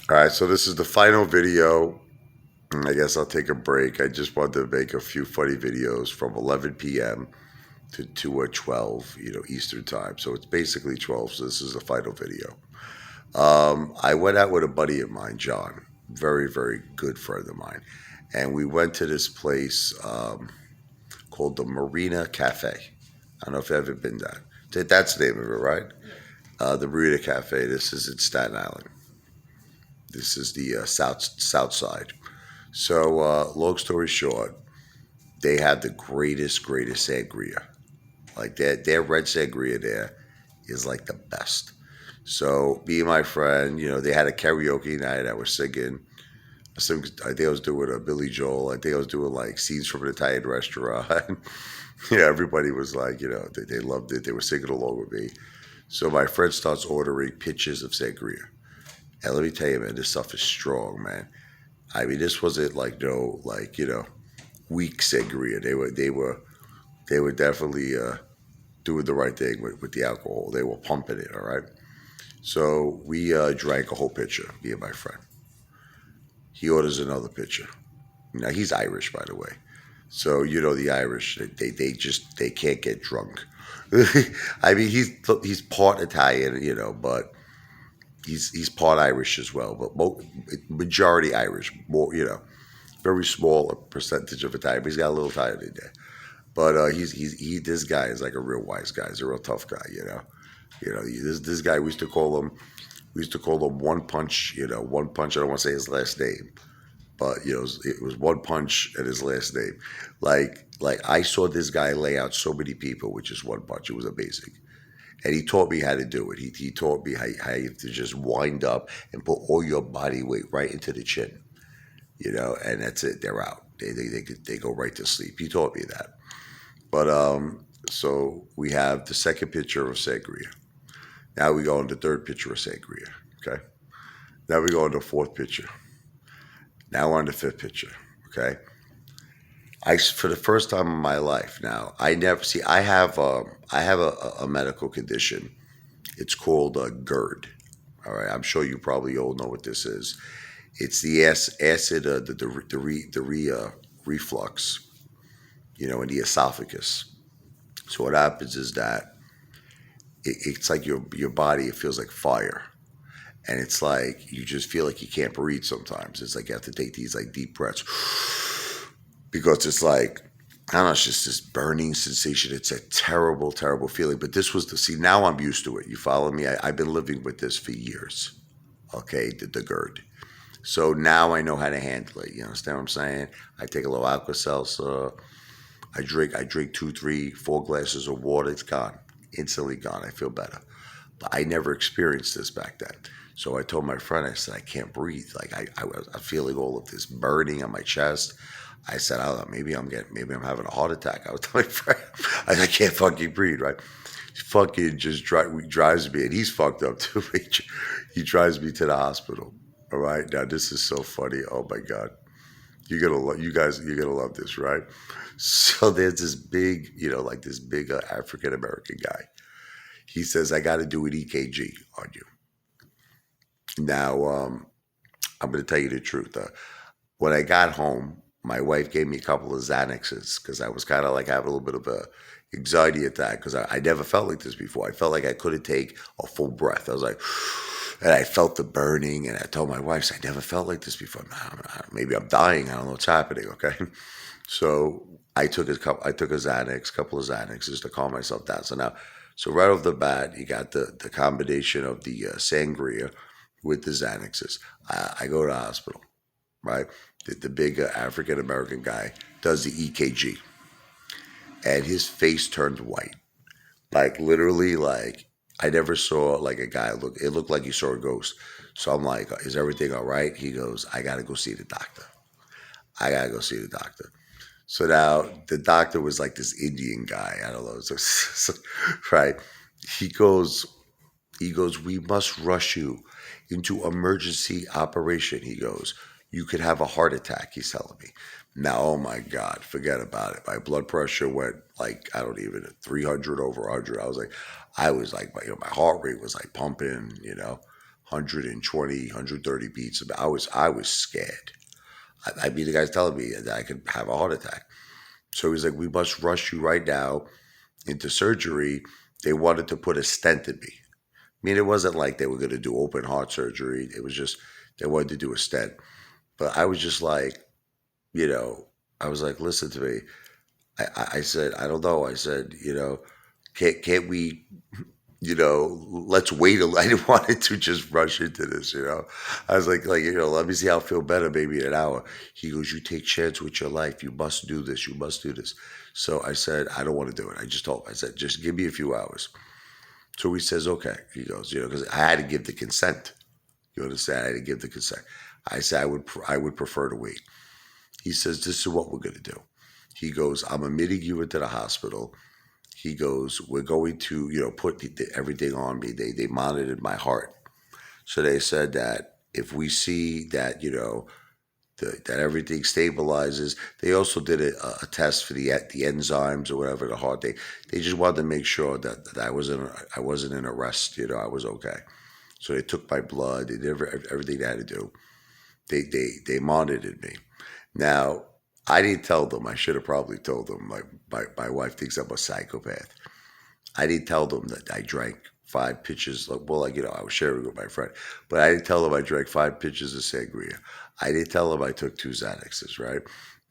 All right, so this is the final video. I guess I'll take a break. I just wanted to make a few funny videos from 11 p.m. to 12, Eastern time. So it's basically 12. So this is the final video. I went out with a buddy of mine, John, very, very good friend of mine. And we went to this place called the Marina Cafe. I don't know if you've ever been there. That's the name of it, right? The Marina Cafe. This is in Staten Island. This is the south side. So, long story short, they have the greatest sangria. Like their red sangria there is like the best. So me and my friend, they had a karaoke night. I was singing. I think I was doing a Billy Joel. I think I was doing like scenes from an Italian restaurant. Everybody was like, they loved it. They were singing along with me. So my friend starts ordering pitchers of sangria. And let me tell you, man, this stuff is strong, man. I mean, this wasn't like no, like weak sangria. They were definitely doing the right thing with the alcohol. They were pumping it. All right. So we drank a whole pitcher, me and my friend. He orders another pitcher. Now he's Irish, by the way. So the Irish, they can't get drunk. I mean, he's part Italian, but he's part Irish as well, but majority Irish. More, very small percentage of Italian. But he's got a little Italian in there. But this guy is like a real wise guy. He's a real tough guy. This guy we used to call him One Punch. One Punch. I don't want to say his last name, but it was One Punch and his last name. Like I saw this guy lay out so many people with just one punch. It was amazing. And he taught me how to do it. He taught me how you have to just wind up and put all your body weight right into the chin, and that's it. They're out. They go right to sleep. He taught me that. But so we have the second picture of sangria. Now we go on the third picture of sangria. Okay. Now we go on the fourth picture. Now we're on the fifth picture. Okay. For the first time in my life now, I never see. I have a medical condition. It's called GERD. All right, I'm sure you probably all know what this is. It's the acid, reflux, in the esophagus. So what happens is that it's like your body. It feels like fire, and it's like you just feel like you can't breathe. Sometimes it's like you have to take these like deep breaths because it's like I don't know, it's just this burning sensation. It's a terrible, terrible feeling. But this was now I'm used to it. You follow me? I've been living with this for years. Okay, the GERD. So now I know how to handle it. You understand what I'm saying? I take a little Alka Seltzer. I drink 2, 3, 4 glasses of water. It's gone. Instantly gone. I feel better. But I never experienced this back then. So I told my friend, I said, I can't breathe. Like I'm feeling all of this burning on my chest. I said, I don't know, maybe I'm having a heart attack. I was telling my friend, I can't fucking breathe, right? He fucking just drives me, and he's fucked up too. He drives me to the hospital. All right, now this is so funny. Oh my god, you're gonna love this, right? So there's this big, like this big African American guy. He says, I got to do an EKG on you. Now, I'm going to tell you the truth. When I got home, my wife gave me a couple of Xanaxes because I was kind of like having a little bit of a anxiety attack because I never felt like this before. I felt like I couldn't take a full breath. I was like, and I felt the burning, and I told my wife, I never felt like this before. Maybe I'm dying. I don't know what's happening. Okay, so I took a Xanax, couple of Xanaxes to calm myself down. So right off the bat, you got the combination of the sangria with the Xanaxes. I go to the hospital, right? The big African American guy does the EKG, and his face turned white, like literally, like I never saw like a guy look. It looked like he saw a ghost. So I'm like, is everything all right? He goes, I gotta go see the doctor. I gotta go see the doctor. So now the doctor was like this Indian guy. I don't know. Right? He goes, we must rush you into emergency operation. He goes, you could have a heart attack. He's telling me. Now, oh my God, forget about it. My blood pressure went like, I don't even, 300 over 100. I was like, my heart rate was like pumping, 120, 130 beats. I was scared. I mean, the guy's telling me that I could have a heart attack. So he's like, we must rush you right now into surgery. They wanted to put a stent in me. I mean, it wasn't like they were going to do open heart surgery. It was just they wanted to do a stent. But I was just like, you know, I was like, listen to me. I said, I don't know. I said, can't we, let's wait a little. I didn't want it to just rush into this. I was like, let me see how I feel better maybe in an hour. He goes, you take chance with your life. You must do this. You must do this. So I said, I don't want to do it. I just told him, I said, just give me a few hours. So he says, okay. He goes, because I had to give the consent. You understand? I had to give the consent. I said, I would prefer to wait. He says, this is what we're going to do. He goes, I'm admitting you into the hospital. He goes, we're going to, put everything on me. They monitored my heart. So they said that if we see that, that everything stabilizes, they also did a test for the enzymes or whatever, the heart. They just wanted to make sure that I wasn't in arrest, I was okay. So they took my blood, they did everything they had to do. They monitored me. Now, I didn't tell them. I should have probably told them. My wife thinks I'm a psychopath. I didn't tell them that I drank 5 pitchers. I was sharing with my friend, but I didn't tell them I drank 5 pitchers of sangria. I didn't tell them I took 2 Xanaxes, right?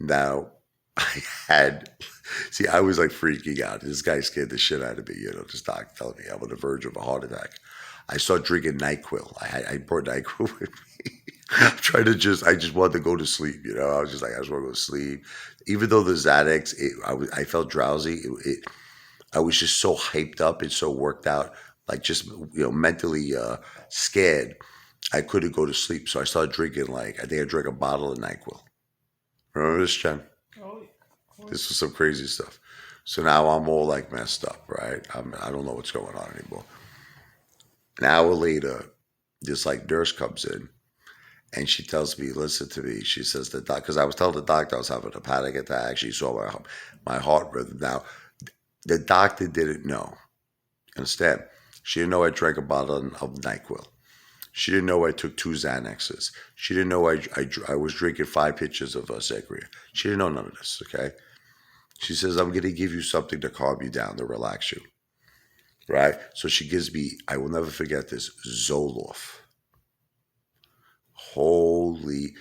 Now, I had, see, I was like freaking out. This guy scared the shit out of me, this doc telling me I'm on the verge of a heart attack. I started drinking NyQuil. I brought NyQuil with me. I just wanted to go to sleep. I was just like, I just want to go to sleep. Even though the Xanax, I felt drowsy. I was just so hyped up and so worked out, like just mentally scared. I couldn't go to sleep, so I started drinking. Like I think I drank a bottle of NyQuil. Remember this, Jen? Oh, yeah. This was some crazy stuff. So now I'm all like messed up, right? I don't know what's going on anymore. An hour later, this like nurse comes in and she tells me, listen to me. She says the doc, because I was telling the doctor I was having a panic attack. She saw my heart rhythm. Now, the doctor didn't know. Understand? She didn't know I drank a bottle of NyQuil. She didn't know I took 2 Xanaxes. She didn't know I was drinking 5 pitchers of sangria. She didn't know none of this, okay? She says, I'm going to give you something to calm you down, to relax you, right? So she gives me, I will never forget this, Zoloft. Holy,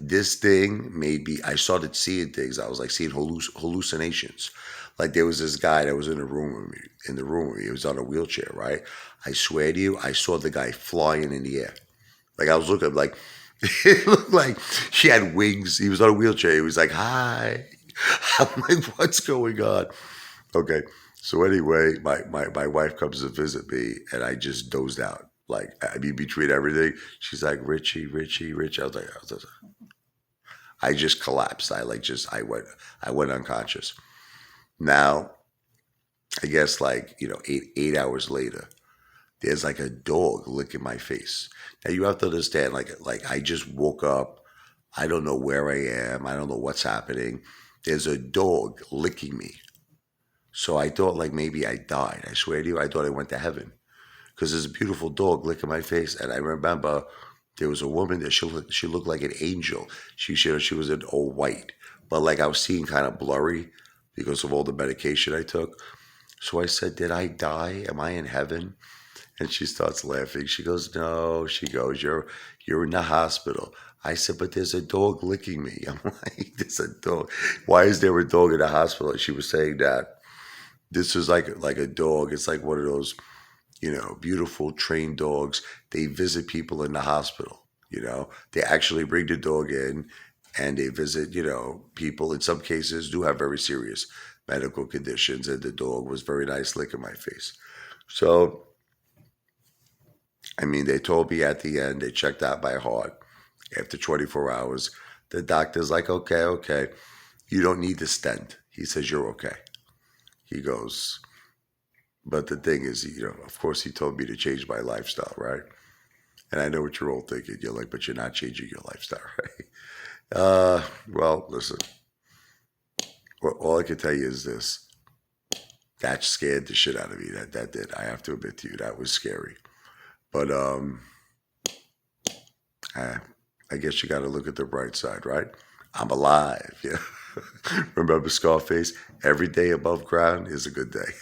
this thing made me, I started seeing things. I was like seeing hallucinations. Like there was this guy that was in the room with me, He was on a wheelchair, right? I swear to you, I saw the guy flying in the air. Like I was looking like, it looked like he had wings. He was on a wheelchair. He was like, hi. I'm like, what's going on? Okay. So anyway, my wife comes to visit me and I just dozed out. Like, I mean, between everything, she's like, Richie, Richie, Richie. I just collapsed. I went unconscious. Now, I guess like, 8 hours later, there's like a dog licking my face. Now you have to understand, like I just woke up. I don't know where I am. I don't know what's happening. There's a dog licking me. So I thought like maybe I died. I swear to you, I thought I went to heaven because there's a beautiful dog licking my face. And I remember there was a woman that she looked like an angel. She was in all white, but like I was seeing kind of blurry because of all the medication I took. So I said, "Did I die? Am I in heaven?" And she starts laughing. She goes, "No." She goes, "You're in the hospital." I said, "But there's a dog licking me." I'm like, "There's a dog. Why is there a dog in the hospital?" And she was saying that this is like a dog. It's like one of those, beautiful trained dogs. They visit people in the hospital. They actually bring the dog in and they visit, people in some cases do have very serious medical conditions. And the dog was very nice licking my face. So, I mean, they told me at the end, they checked out my heart after 24 hours. The doctor's like, okay, okay, you don't need the stent. He says, you're okay. He goes, but the thing is, of course, he told me to change my lifestyle, right? And I know what you're all thinking. You're like, but you're not changing your lifestyle, right? Well, listen, all I can tell you is this. That scared the shit out of me. That did. I have to admit to you, that was scary. But I, I guess you got to look at the bright side, right? I'm alive. Yeah. Remember Scarface? Every day above ground is a good day.